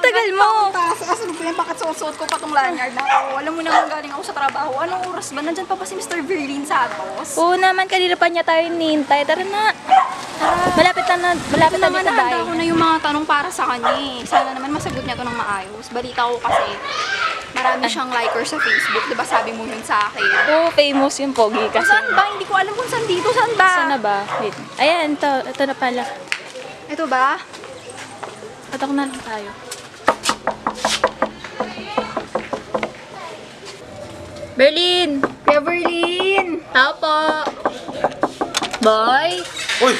tagal mo. Asan ko yan? Bakit suot-suot ko pa tong lanyard na ako? Alam mo naman galing ako sa trabaho. Anong oras ba? Nandyan pa ba si Mr. Verlin Santos? Oo naman, kanina pa niya tayo nintay. Tara na. Malapit na Naman dito nahanda tayo. ko na yung mga tanong para sa kanya eh. Sana naman masagot niya to ng maayos. Balita ko kasi marami siyang liker sa Facebook. Diba sabi mo yun sa akin? Oo, famous yung pogi kasi. Saan ba? Hindi ko alam kung saan dito. Saan ba? Saan na ba? Wait. Ayan, ito na pala. Ito ba? Patok na lang tayo. Berlin! Kuya Verlin! Tao po! Boy! Uy!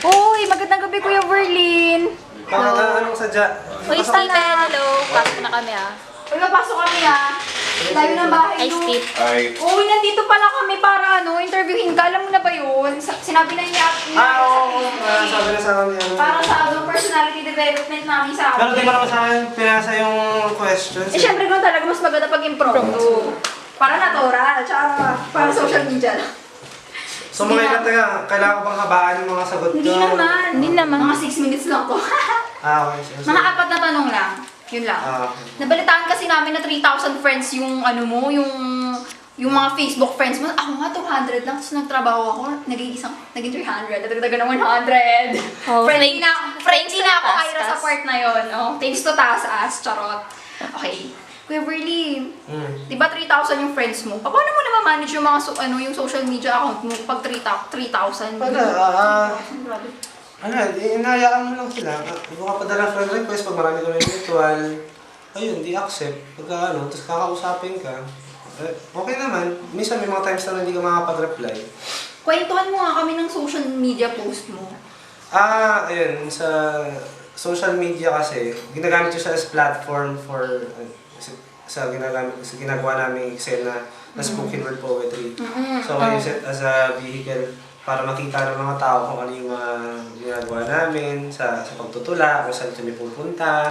Uy, magandang gabi Kuya Verlin! Anong sadya? Uy, Stephen! Hello! Pasok na kami ah. Uy, mapasok kami ah. Layo ng bahay Hi, nyo. Steve. Ay. Uy, nandito pala kami para interviewin ka. Alam mo na ba yun? Sinabi na niya. Oo. Sabi na sa akin yan. Para sa personality development namin sa Pero di ba naman sa akin pinasa yung questions? Eh, syempre kung talaga mas maganda pag impromptu. Para natural, tsaka para social media lang. So mga ilan tayo, kailangan ko bang habaan yung mga sagot ko? Hindi naman. Hindi naman. Mga 6 minutes lang to. Okay. Sige. Mga 4 na tanong lang. Yun lang. Okay. Nabalitaan kasi namin na 3,000 friends yung ano mo, yung mga Facebook friends mo. Ako nga 200 lang, tapos nagtrabaho ako, naging 300, natagdagan ng 100. Oh, friendly na ako tas, Kyra sa tas. part na yun. Oh, thanks to taas, charot. Okay. Kuya Verlin, di ba 3,000 yung friends mo? Paano mo na ma-manage yung mga yung social media account mo pag 3,000? Grabe. Inayaan mo lang sila. Kung ka padala friend request, pag marami kami mutual, ayun, di accept. Pagka tapos kakausapin ka, okay naman. Minsan may mga times na hindi ka makapag-reply. Kwentuhan mo nga kami ng social media post mo. Ayun, sa social media kasi, ginagamit ko siya as platform for, sa ginagawa namin eksena na spoken word poetry. So, I use it as a vehicle para makita ng mga tao kung ano yung mga ginagawa namin sa pagtutula, kung saan kami pupunta,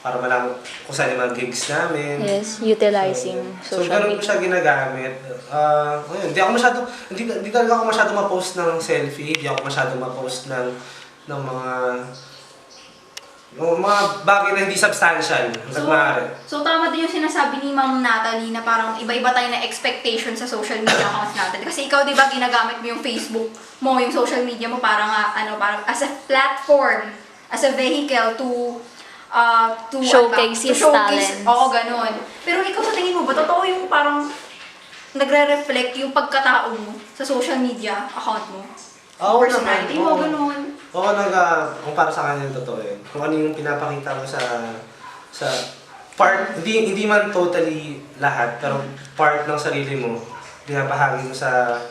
para malaman kung saan yung mga gigs namin. Yes, utilizing So, social ganun ko media. siya ginagamit. Ayun, hindi talaga ako masyado ma-post ng selfie, hindi ako masyado ma-post ng mga bagay na hindi substantial. So tama din yung sinasabi ni Ma'am Natalie na parang iba-iba tayo na expectation sa social media accounts natin. Kasi ikaw, di ba, ginagamit mo yung Facebook mo, yung social media mo para nga, parang as a platform, as a vehicle to Showcase his talents. Oo, ganun. Pero ikaw sa tingin mo ba, totoo yung parang nagre-reflect yung pagkatao mo sa social media account mo? Oo Personality mo, ganun. Oo, kung para sa kanya yung totoo yun. Kung ano yung pinapakita mo sa part, hindi man totally lahat, pero part ng sarili mo, pinapahagi mo sa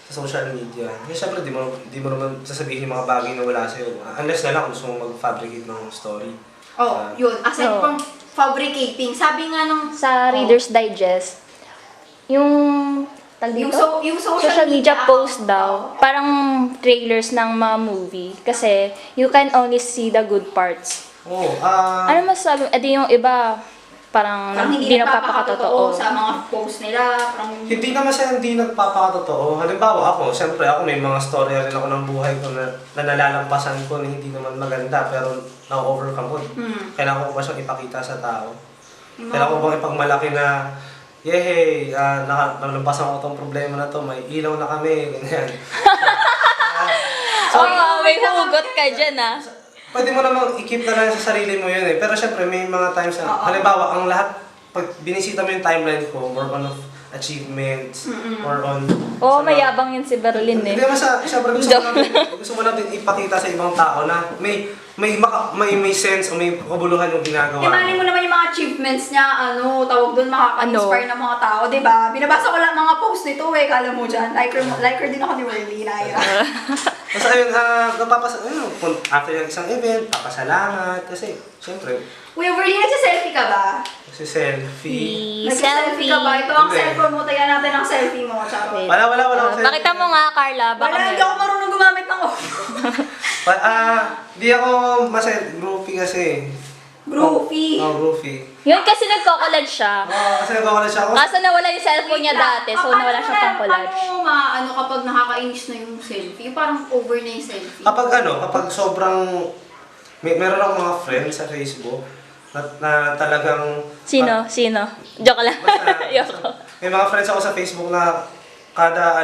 social media. Kasi syempre, di mo naman sasabihin yung mga bagay na wala sa'yo. Unless na lang kung gusto mo mag-fabricate ng story. Yun. Aside Oo. from fabricating, sabi nga nung Sa Reader's Digest, yung dito? yung social media post daw, parang trailers ng mga movie. Kasi you can only see the good parts. Oo. Ano masasabi? Edi yung iba, parang hindi nagpapakatotoo. sa mga post nila. Parang Hindi naman siya hindi nagpapakatotoo. Halimbawa ako, siyempre ako may mga story rin ako ng buhay ko na nalalampasan ko na hindi naman maganda pero na-overcome ko. Kailangan ko ba siyang ipakita sa tao? Kailangan ko bang ipagmalaki na yehey, nalampasan ko itong problema na to, may ilaw na kami, ganyan. May hugot ka dyan ah. Pwede mo namang i-keep na lang sa sarili mo yun eh. Pero syempre may mga times na, halimbawa, ang lahat, pag binisita mo yung timeline ko, more on of achievements, more on... Oo, mayabang yun si Berlin eh. Hindi naman syempre gusto mo lang din ipakita sa ibang tao na may sense o may kabuluhan yung ginagawa. Imagine mo naman yung mga achievements niya, tawag doon, makaka-inspire ng mga tao, di ba? Binabasa ko lang mga post nito eh, kala mo dyan. Liker din ako ni Worley, Naira. Tapos ayun, after yung isang event, papasalamat, kasi syempre, Kuya Worley, nagsiselfie ka ba? si selfie. Nagsiselfie ka ba? Ito ang Hindi. cellphone mo, tayan natin ang selfie mo, charot. Wait. Wala akong selfie. Pakita mo nga, Carla. Baka Wala, hindi meron. ako marunong gumamit ng Di ako groupie kasi. Groupie. Groupie. Yun kasi nagko-collage siya. Kasi nagkakalat siya ako. Kaso nawala yung cellphone niya dati, so nawala siya pang collage. Paano kapag nakakainis na yung selfie? Yung parang over na yung selfie. Kapag sobrang, meron akong mga friends sa Facebook na talagang... Sino? Joke lang. Basta- Yoko. May mga friends ako sa Facebook na kada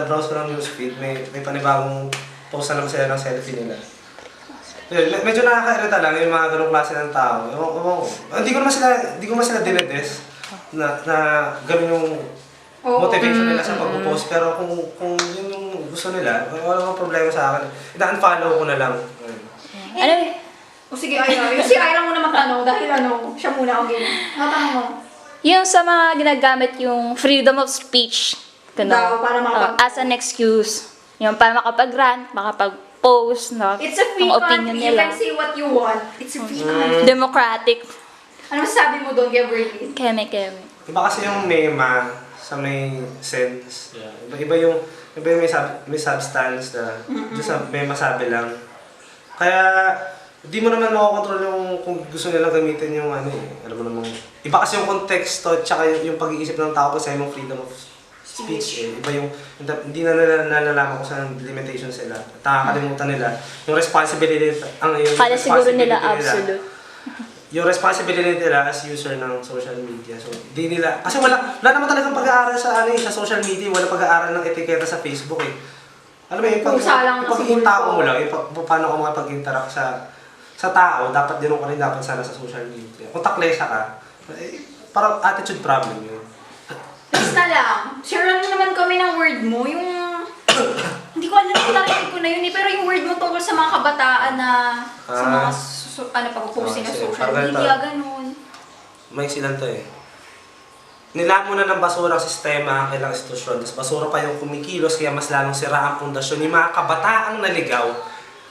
browse ko ng newsfeed, may panibagong post na naman sila ng selfie nila. Yun, medyo nakaka-irita lang yung mga ganong klase ng tao. Ewan ko. Hindi ko naman sila dinedes na gano'n yung motivation nila sa pag-post. Pero kung yun yung gusto nila, wala namang problema sa akin. Ina-unfollow ko na lang. Ano? O sige, Ira. Si Ira muna magtanong dahil siya muna ang game. Matanong mo. Yung sa mga ginagamit yung freedom of speech. Daw, para as an excuse. Yung para makapag-rant, makapag-post, It's a free ang country. opinion You nila. can say what you want. It's a free country. Democratic. Ano masasabi mo doon, Gabrielle? Keme. Iba kasi yung mema sa may sense. Iba yung may substance na just sa may masabi lang. Kaya di mo naman makokontrol yung kung gusto nilang gamitin yung ano eh. Alam mo namang iba kasi yung konteksto tsaka yung pag-iisip ng tao kasi yung freedom of speech eh. Iba yung hindi na nalalaman kung saan limitations sila. At nakakalimutan nila yung responsibility Kala siguro nila absolute. Yung responsibility nila as user ng social media. So, di nila kasi wala naman talagang pag-aaral sa sa social media, wala pag-aaral ng etiketa sa Facebook eh. Alam mo yung Kusa lang na siguro tao mo po. lang, yung paano ka makapag-interact sa tao, dapat din ka rin dapat sana sa social media. Kung taklesa ka, parang attitude problem yun. Basta lang. Share lang naman kami ng word mo. Yung... Hindi ko alam kung narinig ko na yun eh. Pero yung word mo tungkol sa mga kabataan na... sa mga pag-posting na sige, social parang media, ganun. May silang to eh. Nilaan mo na ng basura ang sistema ang ilang institusyon, tapos basura pa yung kumikilos, kaya mas lalong sira ang pundasyon. Yung mga kabataang naligaw,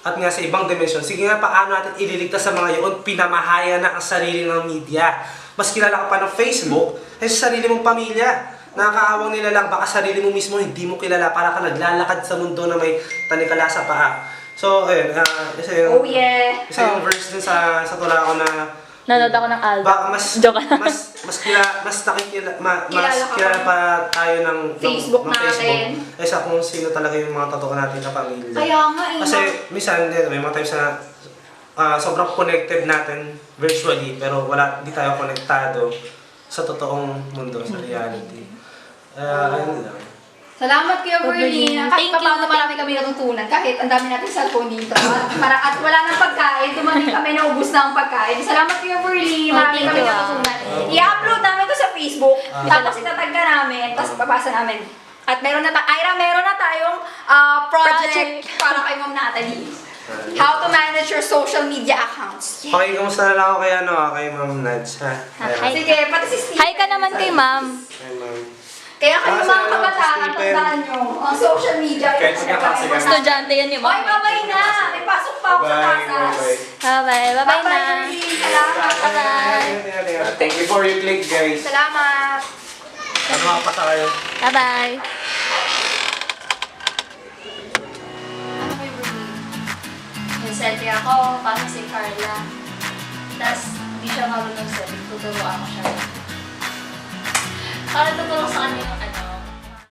at nga sa ibang dimensyon, sige nga paano natin ililigtas sa mga yun, pinamahaya na ang sarili ng media. Mas kilala ka pa ng Facebook, ay sa sarili mong pamilya. Nakakaawang nila lang, baka sarili mo mismo hindi mo kilala, para ka naglalakad sa mundo na may tanikala sa paa. So, ayun, Oh yeah. isa yung verse din sa tula ko na Nanood ako ng album. baka Joke lang. mas nakikilala Kilala ka kilala pa tayo ng Facebook ng natin. kaysa kung sino talaga yung mga totoo natin na pamilya. Kaya nga eh. Kasi minsan may mga times na sobrang connected natin virtually pero hindi tayo konektado sa totoong mundo, sa reality. Ayun lang. Salamat Kuya Berlin. Kahit Thank pa paano you. marami kami natutunan. Kahit ang dami natin cellphone dito. At wala nang pagkain. Dumating kami, naubos na ang pagkain. Salamat Kuya Berlin. Marami Thank kami you, natutunan. I-upload namin to sa Facebook. Tapos itatag ka namin. Tapos papasa namin. At meron na tayong project para kay Ma'am Natalie. How to manage your social media accounts. Yeah. Okay, kamusta na lang ako kay Ma'am Nads, ha? Hi. Sige, pati si Steve. Hi ka naman kay ma'am. Hi, Ma'am. Kaya kayo Kasi mga ano, kabataan, Stephen. tandaan nyo. Ang social media. Kahit magkakasi ka. Estudyante yan yung Oy, babay na! May pasok pa ako sa tasas. Bye-bye. Bye-bye na. Berlin. Salamat. Bye-bye. Thank you for your click, guys. Salamat. Ano makapasa kayo? Bye-bye. Ano kayo, Berlin? Nag-selfie ako kasi si Carla. Tapos, hindi siya marunong selfie. Tuturuan ko siya. Para tuturo sa kanya yung